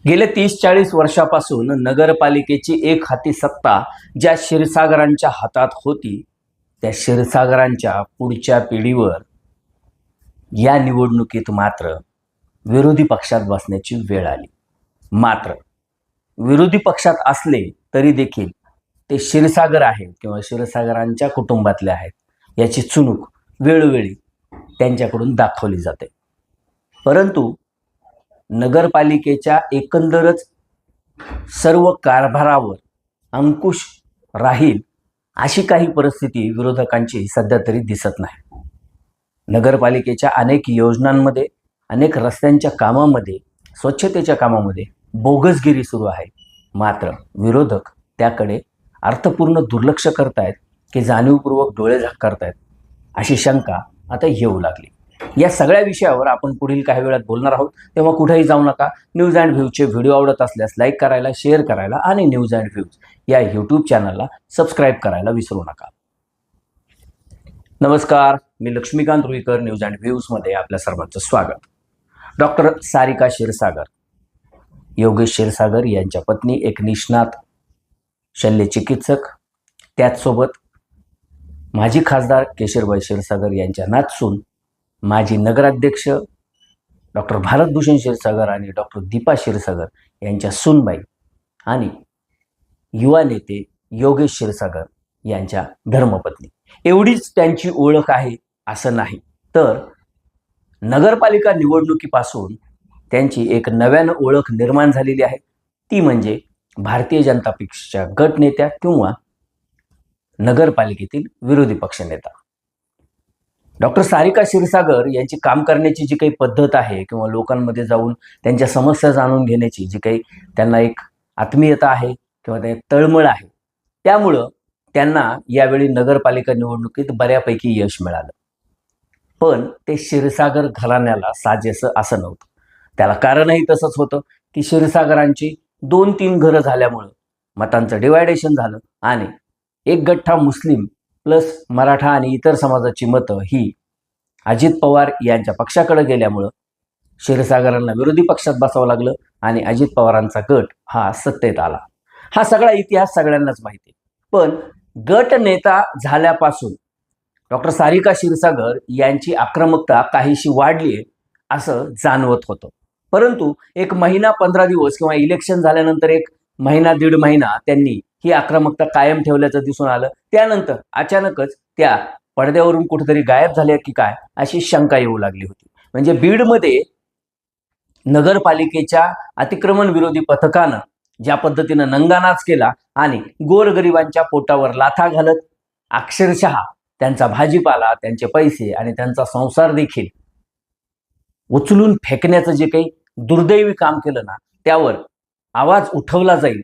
गेल्या 30-40 वर्षापासून नगरपालिकेची एक हाती सत्ता ज्या क्षीरसागरांच्या हातात होती, त्या क्षीरसागरांच्या पुढच्या पिढीवर या निवडणुकीत मात्र विरोधी पक्षात बसण्याची वेळ आली. मात्र विरोधी पक्षात असले तरी देखील ते क्षीरसागर आहेत किंवा क्षीरसागरांच्या कुटुंबातले आहेत याची चुणूक वेळोवेळी त्यांच्याकडून दाखवली जाते. परंतु नगरपालिकेच्या एकंदरच सर्व कारभारावर अंकुश राहील अशी काही परिस्थिती विरोधकांची सध्या तरी दिसत नाही. नगरपालिकेच्या अनेक योजनांमध्ये, अनेक रस्त्यांच्या कामामध्ये, स्वच्छतेच्या कामामध्ये बोगसगिरी सुरू आहे. मात्र विरोधक त्याकडे अर्थपूर्ण दुर्लक्ष करतायत की जाणीवपूर्वक डोळे झाकतायत अशी शंका आता येऊ लागली. या सगळ्या विषयावर आपण पुढील काही वेळात बोलणार आहोत. तेव्हा कुठेही जाऊ नका. न्यूज अँड व्ह्यूजचे व्हिडिओ आवडत असल्यास लाईक करायला, शेअर करायला आणि न्यूज अँड व्ह्यूज या यूट्यूब चॅनलला सबस्क्राईब करायला विसरू नका. नमस्कार, मी लक्ष्मीकांत रुईकर. न्यूज अँड व्ह्यूजमध्ये आपल्या सर्वांचं स्वागत. डॉक्टर सारिका क्षीरसागर, योगेश क्षीरसागर यांच्या पत्नी, एक निष्णात शल्यचिकित्सक, त्याचसोबत माजी खासदार केशरबाई क्षीरसागर यांच्या नातसून, माजी नगराध्यक्ष डॉक्टर भारतभूषण क्षीरसागर आणि डॉक्टर दीपा क्षीरसागर यांच्या सूनबाई आणि युवा नेते योगेश क्षीरसागर यांच्या धर्मपत्नी. एवढीच त्यांची ओळख आहे असं नाही, तर नगरपालिका निवडणुकीपासून त्यांची एक नव्यानं ओळख निर्माण झालेली आहे. ती म्हणजे भारतीय जनता पक्षाच्या गटनेत्या किंवा नगरपालिकेतील विरोधी पक्षनेता. डॉक्टर सारिका क्षीरसागर यांची काम करण्याची जी काही पद्धत आहे किंवा लोकांमध्ये जाऊन त्यांच्या समस्या जाणून घेण्याची जी काही त्यांना एक आत्मीयता आहे किंवा ते तळमळ आहे, त्यामुळं त्यांना यावेळी नगरपालिका निवडणुकीत बऱ्यापैकी यश मिळालं. पण ते क्षीरसागर घराण्याला साजेसं असं नव्हतं. त्याला कारणही तसंच होतं की क्षीरसागरांची 2-3 घरं झाल्यामुळं मतांचं डिवायडेशन झालं आणि एक गठ्ठा मुस्लिम प्लस मराठा आणि इतर समाजाची मतं ही अजित पवार यांच्या पक्षाकडे गेल्यामुळं क्षीरसागरांना विरोधी पक्षात बसावं लागलं आणि अजित पवारांचा गट हा सत्तेत आला. हा सगळा इतिहास सगळ्यांनाच माहिती आहे. पण गट नेता झाल्यापासून डॉक्टर सारिका क्षीरसागर यांची आक्रमकता काहीशी वाढली आहे असं जाणवत होतं. परंतु एक महिना 15 दिवस किंवा इलेक्शन झाल्यानंतर एक महिना 1.5 महिना त्यांनी ही आक्रमकता कायम ठेवल्याचं दिसून आलं. त्यानंतर अचानकच त्या पडद्यावरून कुठेतरी गायब झाल्या की काय अशी शंका येऊ लागली होती. म्हणजे बीडमध्ये नगरपालिकेच्या अतिक्रमण विरोधी पथकानं ज्या पद्धतीनं नंगानाच केला आणि गोरगरिबांच्या पोटावर लाथा घालत अक्षरशः त्यांचा भाजीपाला, त्यांचे पैसे आणि त्यांचा संसार देखील उचलून फेकण्याचं जे काही दुर्दैवी काम केलं ना, त्यावर आवाज उठवला जाईल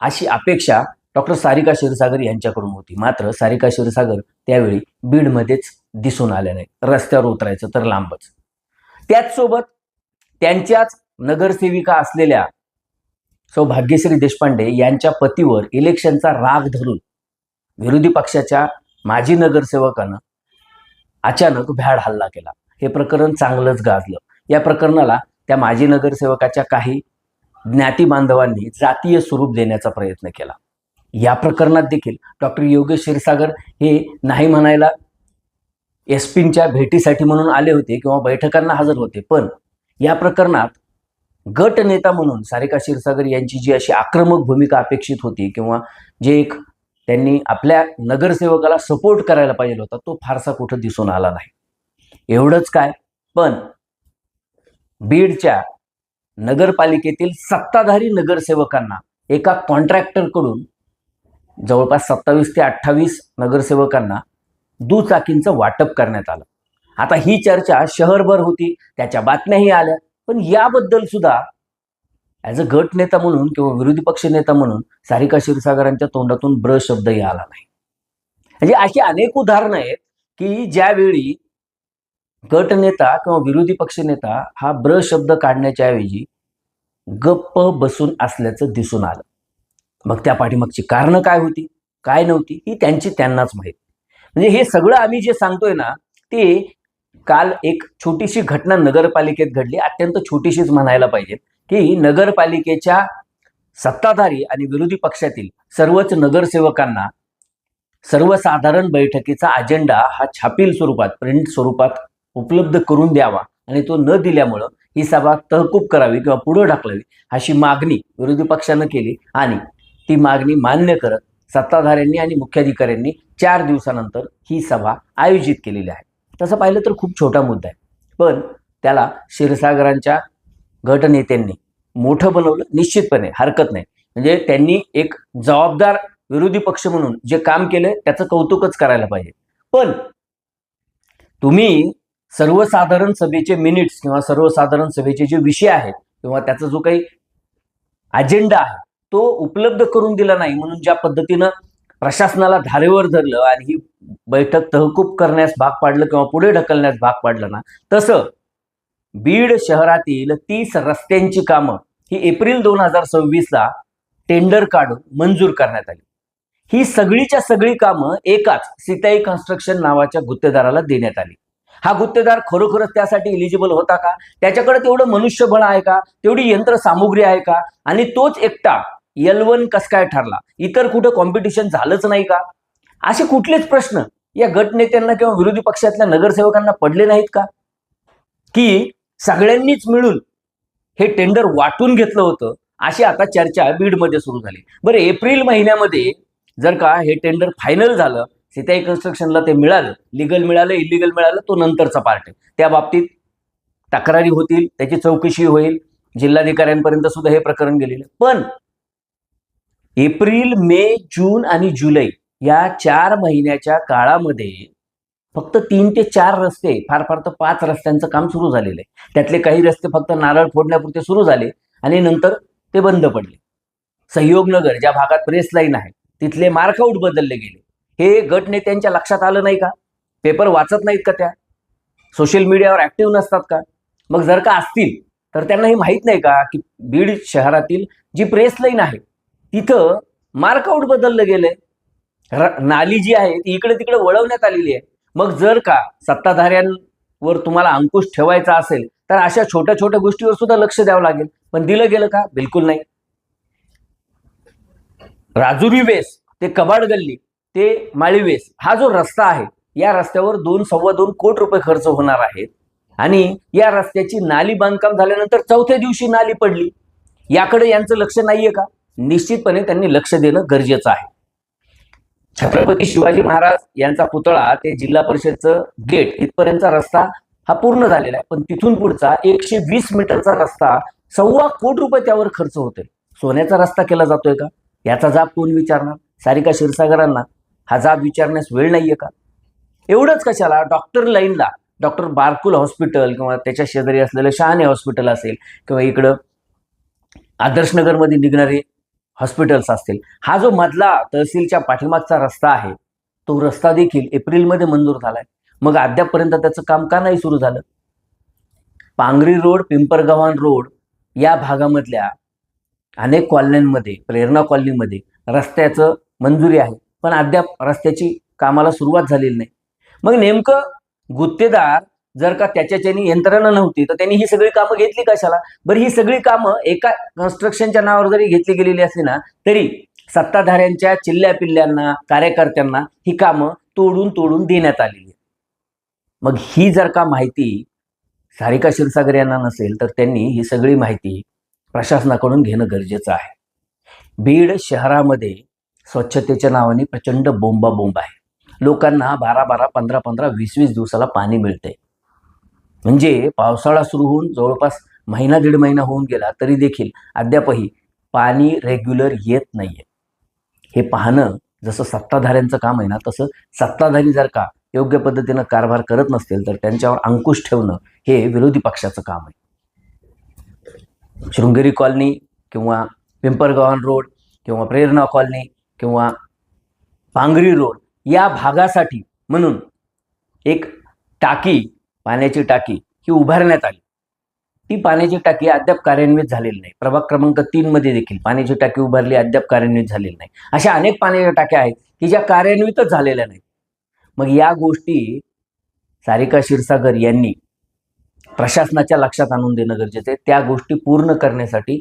अशी अपेक्षा डॉक्टर सारिका क्षीरसागर यांच्याकडून होती. मात्र सारिका क्षीरसागर त्यावेळी बीडमध्येच दिसून आल्या नाही. रस्त्यावर उतरायचं तर लांबच. त्याचसोबत त्यांच्याच नगरसेविका असलेल्या भाग्यश्री देशपांडे यांच्या पतीवर इलेक्शनचा राग धरून विरोधी पक्षाच्या माजी नगरसेवकानं अचानक भ्याड हल्ला केला. हे प्रकरण चांगलंच गाजलं. या प्रकरणाला त्या माजी नगरसेवकाच्या काही ज्ञाती बांधवांनी जातीय स्वरूप देण्याचा प्रयत्न केला. या प्रकरणात देखील डॉक्टर योगेश क्षीरसागर हे नाही म्हणायला एसपींच्या भेटीसाठी म्हणून आले होते किंवा बैठकांना हजर होते. पण या प्रकरणात गट नेता म्हणून सारिका क्षीरसागर यांची जी अशी आक्रमक भूमिका अपेक्षित होती किंवा जे एक त्यांनी आपल्या नगरसेवकाला सपोर्ट करायला पाहिजे होता, तो फारसा कुठं दिसून आला नाही. एवढंच काय, पण बीडच्या नगरपालिकेतील सत्ताधारी नगरसेवकांना एका कॉन्ट्रॅक्टरकडून जवळपास 27 ते 28 नगरसेवकांना दुचाकींचं वाटप करण्यात आलं. आता ही चर्चा शहरभर होती, त्याच्या बातम्याही आल्या. पण याबद्दल सुद्धा ॲज अ गट नेता म्हणून किंवा विरोधी पक्ष नेता म्हणून सारिका क्षीरसागरांच्या तोंडातून ब्र शब्दही आला नाही. म्हणजे अशी अनेक उदाहरणं आहेत की ज्यावेळी गट नेता किंवा विरोधी पक्ष नेता हा ब्र शब्द काढण्याच्या ऐवजी गप्प बसून असल्याचं दिसून आलं. मग त्या पाठीमागची कारणं काय होती, काय नव्हती, ही त्यांनाच माहीत. म्हणजे हे सगळं आम्ही जे सांगतोय ना, ते काल एक छोटीशी घटना नगरपालिकेत घडली, अत्यंत छोटीशीच म्हणायला पाहिजे. की नगरपालिकेच्या सत्ताधारी आणि विरोधी पक्षातील सर्वच नगरसेवकांना सर्वसाधारण बैठकीचा अजेंडा हा छापील स्वरूपात, प्रिंट स्वरूपात उपलब्ध करून द्यावा आणि तो न दिल्यामुळं ही सभा तहकूब करावी किंवा पुढे ढकलावी अशी मागणी विरोधी पक्षानं केली आणि ती मागणी मान्य करत सत्ताधाऱ्यांनी आणि मुख्याधिकाऱ्यांनी 4 दिवसानंतर ही सभा आयोजित केलेली आहे. तसं पाहिलं तर खूप छोटा मुद्दा आहे, पण त्याला क्षीरसागरांच्या गटनेत्यांनी मोठं बनवलं. निश्चितपणे हरकत नाही, म्हणजे त्यांनी एक जबाबदार विरोधी पक्ष म्हणून जे काम केलंय त्याचं कौतुकच करायला पाहिजे. पण तुम्ही सर्वसाधारण सभेचे मिनिट्स किंवा सर्वसाधारण सभेचे जे विषय आहेत किंवा त्याचा जो काही अजेंडा आहे तो उपलब्ध करून दिला नाही, म्हणून ज्या पद्धतीनं प्रशासनाला धारेवर धरलं आणि ही बैठक तहकूब करण्यास भाग पाडलं किंवा पुढे ढकलण्यास भाग पाडलं ना, तसं बीड शहरातील 30 रस्त्यांची कामं ही एप्रिल 2026ला टेंडर काढून मंजूर करण्यात आली. ही सगळीच्या सगळी कामं एकाच सीताई कन्स्ट्रक्शन नावाच्या गुत्तेदाराला देण्यात आली. हा गुत्तेदार खरोखरच त्यासाठी इलिजिबल होता का? त्याच्याकडे तेवढं मनुष्यबळ आहे का? तेवढी यंत्रसामुग्री आहे का? आणि तोच एकटा L1 कस काय ठरला? इतर कुठं कॉम्पिटिशन झालंच नाही का? असे कुठलेच प्रश्न या गटनेत्यांना किंवा विरोधी पक्षातल्या नगरसेवकांना पडले नाहीत का? की सगळ्यांनीच मिळून हे टेंडर वाटून घेतलं होतं अशी आता चर्चा बीडमध्ये सुरू झाली. बरं, एप्रिल महिन्यामध्ये जर का हे टेंडर फायनल झालं, सीताई कन्स्ट्रक्शनला ते मिळालं, लिगल मिळालं, इलिगल मिळालं, तो नंतरचा पार्ट आहे. त्या बाबतीत तक्रारी होतील, त्याची चौकशी होईल, जिल्हाधिकाऱ्यांपर्यंत सुद्धा हे प्रकरण गेलेलं. पण एप्रिल, मे, जून आणि जुलै या 4 महिन्याच्या काळामध्ये फक्त 3 ते 4 रस्ते, फार फार तर 5 रस्त्यांचं काम सुरू झालेलं आहे. त्यातले काही रस्ते फक्त नारळ फोडण्यापुरते सुरू झाले आणि नंतर ते बंद पडले. सहयोगनगर ज्या भागात प्रेस लाईन आहे तिथले मार्कआउट बदलले गेले. हे गटनेत्यांच्या लक्षात आलं नाही का? पेपर वाचत नाहीत का? त्या सोशल मीडियावर ऍक्टिव्ह नसतात का? मग जर का असतील तर त्यांना हे माहीत नाही का की बीड शहरातील जी प्रेस लाईन आहे तिथं मार्कआउट बदललं गेलंय. नाली जी आहे ती इकडे तिकडे वळवण्यात आलेली आहे. मग जर का सत्ताधाऱ्यांवर तुम्हाला अंकुश ठेवायचा असेल तर अशा छोट्या छोट्या गोष्टीवर सुद्धा लक्ष द्यावं लागेल. पण दिलं गेलं का? बिलकुल नाही. राजुरी वेस ते कबाड गल्ली ते माळी वेस हा जो रस्ता आहे या रस्त्यावर 2-2.25 कोटी रुपये खर्च होणार आहेत आणि या रस्त्याची नाली बांधकाम झाल्यानंतर 4थ्या दिवशी नाली पडली. याकडे यांचं लक्ष नाहीये का? निश्चितपणे त्यांनी लक्ष देणं गरजेचं आहे. छत्रपती शिवाजी महाराज यांचा पुतळा ते जिल्हा परिषदचं गेट इथपर्यंतचा रस्ता हा पूर्ण झालेला आहे, पण तिथून पुढचा 120 मीटरचा रस्ता 1.25 कोटी रुपये त्यावर खर्च होतोय. सोन्याचा रस्ता केला जातोय का? याचा जाब कोण विचारणार? सारिका क्षीरसागरांना हा जाब विचारण्यास वेळ नाहीये का? एवढंच कशाला, डॉक्टर लाईनला डॉक्टर बारकुल हॉस्पिटल किंवा त्याच्या शेजारी असलेलं शहाणे हॉस्पिटल असेल किंवा इकडं आदर्शनगरमध्ये निघणारे हॉस्पिटल्स असतील, हा जो मधला तहसीलच्या पाठीमागचा रस्ता आहे तो रस्ता देखील एप्रिलमध्ये मंजूर झालाय. मग अद्यापपर्यंत त्याचं काम का नाही सुरू झालं? पांगरी रोड, पिंपरगव्हाण रोड या भागामधल्या अनेक कॉलन्यांमध्ये, प्रेरणा कॉलनीमध्ये रस्त्याचं मंजुरी आहे, पण अद्याप रस्त्याची कामाला सुरुवात झालेली नाही. मग नेमकं गुत्तेदार जर का त्याच्याच्यानी यंत्रणा नव्हती तर त्यांनी ही सगळी कामं घेतली कशाला? बरं, ही सगळी कामं एका कन्स्ट्रक्शनच्या नावावर जरी घेतली गेलेली असली ना तरी सत्ताधाऱ्यांच्या चिल्ल्या पिल्ल्यांना, कार्यकर्त्यांना ही कामं तोडून तोडून देण्यात आलेली आहे. मग ही जर का माहिती सारिका क्षीरसागर यांना नसेल तर त्यांनी ही सगळी माहिती प्रशासनाकडून घेणं गरजेचं आहे. बीड शहरामध्ये स्वच्छतेच्या नावाने प्रचंड बोंबाबोंब आहे. लोकांना 12-12, 15-15, 20-20 दिवसाला पाणी मिळते. म्हणजे पावसाळा सुरू होऊन जवळपास महिना 1.5 महिना होऊन गेला तरी देखील अद्यापही पाणी रेग्युलर येत नाहीये. हे पाहणं जसं सत्ताधाऱ्यांचं काम आहे ना, तसं सत्ताधारी जर का योग्य पद्धतीनं कारभार करत नसतील तर त्यांच्यावर अंकुश ठेवणं हे विरोधी पक्षाचं काम आहे. शृंगेरी कॉलनी किंवा पिंपरगव्हाण रोड किंवा प्रेरणा कॉलनी किंवा पांगरी रोड या भागासाठी म्हणून एक टाकी, पाण्याची टाकी ही उभारण्यात आली. ती पाण्याची टाकी अद्याप कार्यान्वित झालेली नाही. प्रभाग क्रमांक 3 मध्ये देखील पाण्याची टाकी उभारली, अद्याप कार्यान्वित झालेली नाही. अशा अनेक पाण्याच्या टाक्या आहेत की ज्या कार्यान्वितच झालेल्या नाहीत. मग या गोष्टी सारिका क्षीरसागर यांनी प्रशासनाच्या लक्षात आणून देणं गरजेचं आहे. त्या गोष्टी पूर्ण करण्यासाठी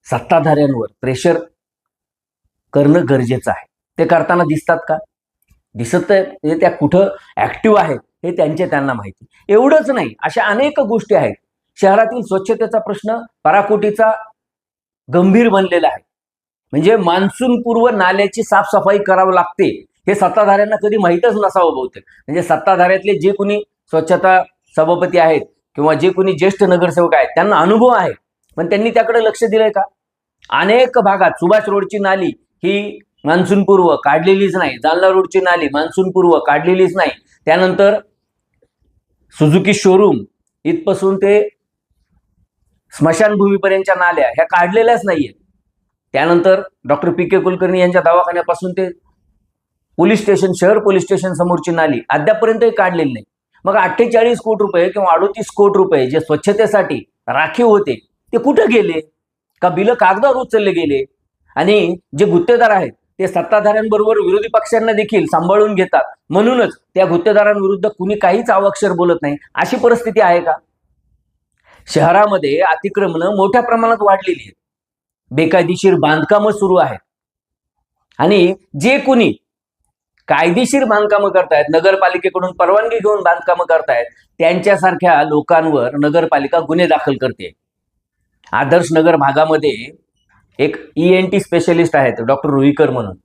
सत्ताधाऱ्यांवर प्रेशर करणं गरजेचं आहे. ते करताना दिसतात का? दिसत आहे म्हणजे त्या कुठं ऍक्टिव्ह आहेत हे त्यांना माहिती. एवढंच नाही, अशा अनेक गोष्टी आहेत. शहरातील स्वच्छतेचा प्रश्न पराकोटीचा गंभीर बनलेला आहे. म्हणजे मान्सून पूर्व नाल्याची साफसफाई करावी लागते हे सत्ताधाऱ्यांना कधी माहीतच नसावं बहुतेक. म्हणजे सत्ताधाऱ्यातले जे कोणी स्वच्छता सभापती आहेत किंवा जे कोणी ज्येष्ठ नगरसेवक आहेत त्यांना अनुभव आहे, पण त्यांनी त्याकडे लक्ष दिलंय का? अनेक भागात सुभाष रोडची नाली ही मान्सून पूर्व काढलेलीच नाही. जालना रोडची नाली मान्सून पूर्व काढलेलीच नाही. त्यानंतर सुझुकी शोरूम इथपासून ते स्मशानभूमीपर्यंतच्या नाल्या ह्या काढलेल्याच नाहीयेत. त्यानंतर डॉक्टर पी.के. कुलकर्णी यांच्या दवाखान्यापासून ते पोलीस स्टेशन, शहर पोलीस स्टेशन समोरची नाली अद्यापर्यंतही काढलेली नाही. मग 48 कोटी रुपये किंवा 38 कोटी रुपये जे स्वच्छतेसाठी राखीव होते ते कुठे गेले? का बिलं कागदावर उचलले गेले? आणि जे गुत्तेदार आहेत ते सत्ताधाऱ्यांबरोबर विरोधी पक्षांना देखील सांभाळून घेतात, म्हणूनच त्या गुत्तेदारांविरुद्ध कुणी काहीच अवाक्षर बोलत नाही. अशी परिस्थिती आहे का? शहरामध्ये अतिक्रमणं मोठ्या प्रमाणात वाढलेली आहेत. बेकायदेशीर बांधकामं सुरू आहेत आणि जे कोणी कायदेशीर बांधकामं करतायत, नगरपालिकेकडून परवानगी घेऊन बांधकामं करतायत, त्यांच्यासारख्या लोकांवर नगरपालिका गुन्हे दाखल करते. आदर्श नगर भागामध्ये एक ENT स्पेशलिस्ट आहेत डॉक्टर रुईकर म्हणून,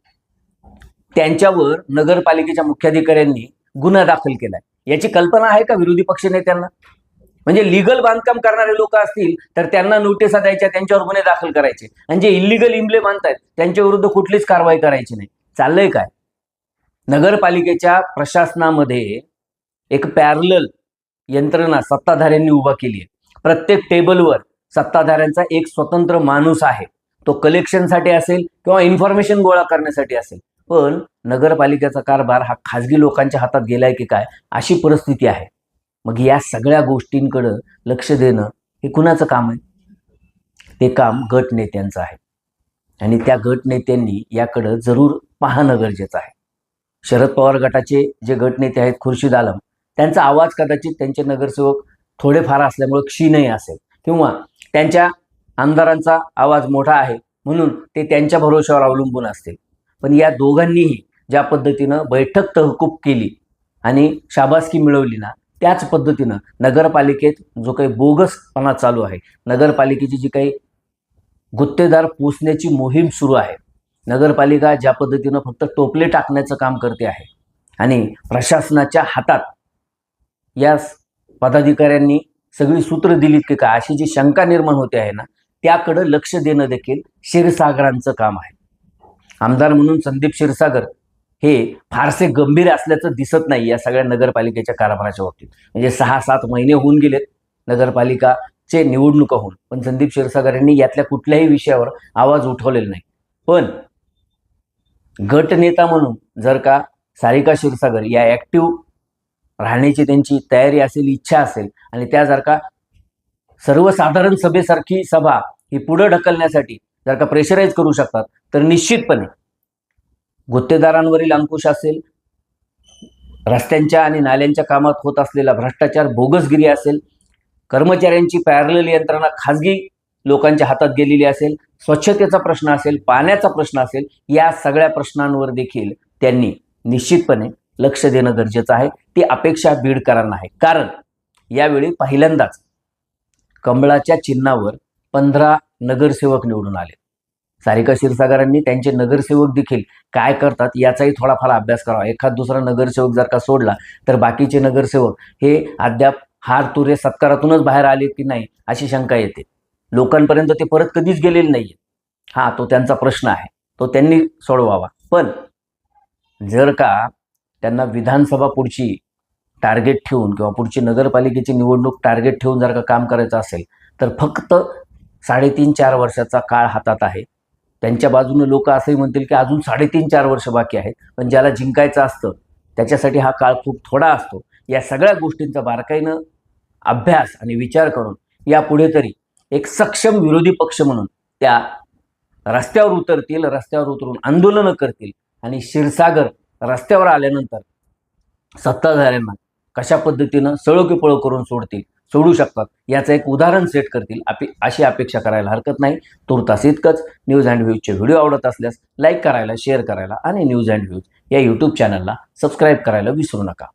त्यांच्यावर नगरपालिकेच्या मुख्याधिकाऱ्यांनी गुन्हा दाखल केलाय. याची कल्पना आहे का विरोधी पक्ष नेत्यांना? म्हणजे लिगल बांधकाम करणारे लोक असतील तर त्यांना नोटिसा द्यायच्या, त्यांच्यावर गुन्हे दाखल करायचे, आणि जे इलिगल इम्ले बांधतायत त्यांच्या विरुद्ध कुठलीच कारवाई करायची नाही. चाललंय काय? नगरपालिकेच्या प्रशासनामध्ये एक पॅरलल यंत्रणा सत्ताधाऱ्यांनी उभा केली आहे. प्रत्येक टेबलवर सत्ताधाऱ्यांचा एक स्वतंत्र माणूस आहे. तो कलेक्शनसाठी असेल किंवा इन्फॉर्मेशन गोळा करण्यासाठी असेल. पण नगरपालिकेचा कारभार हा खाजगी लोकांच्या हातात गेलाय की काय, अशी परिस्थिती आहे. मग या सगळ्या गोष्टींकडे लक्ष देणं हे कुणाचं काम आहे? ते काम गट नेत्यांचं आहे आणि त्या गट नेत्यांनी याकडे जरूर पाहणं गरजेचं आहे. शरद पवार गटाचे जे गटनेते आहेत खुर्शीद आलम, त्यांचा आवाज कदाचित त्यांचे नगरसेवक थोडेफार असल्यामुळे क्षीणही असेल किंवा त्यांच्या आमदारांचा आवाज मोठा आहे म्हणून ते त्यांच्या भरोश्यावर अवलंबून असतील. पण या दोघांनीही ज्या पद्धतीनं बैठक तहकूब केली आणि शाबासकी मिळवली ना, त्याच पद्धतीनं नगरपालिकेत जो काही बोगसपणा चालू आहे, नगरपालिकेची जी काही गुत्तेदार पोचण्याची मोहीम सुरू आहे, नगरपालिका ज्या पद्धतीनं फक्त टोपले टाकण्याचं काम करते आहे आणि प्रशासनाच्या हातात या पदाधिकाऱ्यांनी सगळी सूत्र दिलीत की काय, अशी जी शंका निर्माण होते आहे ना, त्याकडे लक्ष देणं देखील क्षीरसागरांचं काम आहे. आमदार म्हणून संदीप क्षीरसागर हे फारसे गंभीर असल्याचं दिसत नाही या सगळ्या नगरपालिकेच्या कारभाराच्या बाबतीत. म्हणजे 6-7 महिने होऊन गेलेत नगरपालिकाचे निवडणुका होऊन, पण संदीप क्षीरसागर यांनी यातल्या कुठल्याही विषयावर आवाज उठवलेला नाही. पण गटनेता म्हणून जर का सारिका क्षीरसागर या ऍक्टिव्ह राहण्याची त्यांची तयारी असेल, इच्छा असेल, आणि त्या जर का सर्वसाधारण सभेसारखी सभा ही पुढे ढकलण्यासाठी जर का प्रेशराईज करू शकतात, तर निश्चितपणे गुत्तेदारांवरील अंकुश असेल, रस्त्यांच्या आणि नाल्यांच्या कामात होत असलेला भ्रष्टाचार, बोगसगिरी असेल, कर्मचाऱ्यांची पॅरलल यंत्रणा खाजगी लोकांच्या हातात गेलेली असेल, स्वच्छतेचा प्रश्न असेल, पाण्याचा प्रश्न असेल, या सगळ्या प्रश्नांवर देखील त्यांनी निश्चितपणे लक्ष देणं गरजेचं आहे. ती अपेक्षा बीडकरांना आहे. कारण यावेळी पहिल्यांदाच कमळाच्या चिन्हावर 15 नगरसेवक निवडून आले. सारिका क्षीरसागरांनी त्यांचे नगरसेवक देखील काय करतात याचाही थोडाफार अभ्यास करावा. एखाद दुसरा नगरसेवक जर का सोडला तर बाकीचे नगरसेवक हे अद्याप हार तुरे सत्कारातूनच बाहेर आले की नाही अशी शंका येते. लोकांपर्यंत ते परत कधीच गेलेले नाहीये. हा, तो त्यांचा प्रश्न आहे, तो त्यांनी सोडवावा. पण जर का त्यांना विधानसभा पुढची टार्गेट ठेवून किंवा पुढची नगरपालिकेची निवडणूक टार्गेट ठेवून जर का काम करायचं असेल तर फक्त 3.5-4 वर्षाचा काळ हातात आहे. त्यांच्या बाजूने लोक असंही म्हणतील की अजून 3.5-4 वर्ष बाकी आहेत, पण ज्याला जिंकायचं असतं त्याच्यासाठी हा काळ खूप थोडा असतो. या सगळ्या गोष्टींचा बारकाईनं अभ्यास आणि विचार करून यापुढे तरी एक सक्षम विरोधी पक्ष म्हणून त्या रस्त्यावर उतरतील, रस्त्यावर उतरून आंदोलनं करतील आणि क्षीरसागर रस्त्यावर आल्यानंतर सत्ताधाऱ्यांना कशा पद्धतीनं सळो की पळो करून सोडतील सोडू शकतात याचं एक उदाहरण सेट करतील अशी अपेक्षा करायला हरकत नाही. तुर्तास इतकंच. न्यूज अँड व्ह्यूजचे व्हिडिओ आवडत असल्यास लाईक करायला, शेअर करायला आणि न्यूज अँड व्ह्यूज या यूट्यूब चॅनलला सबस्क्राईब करायला विसरू नका.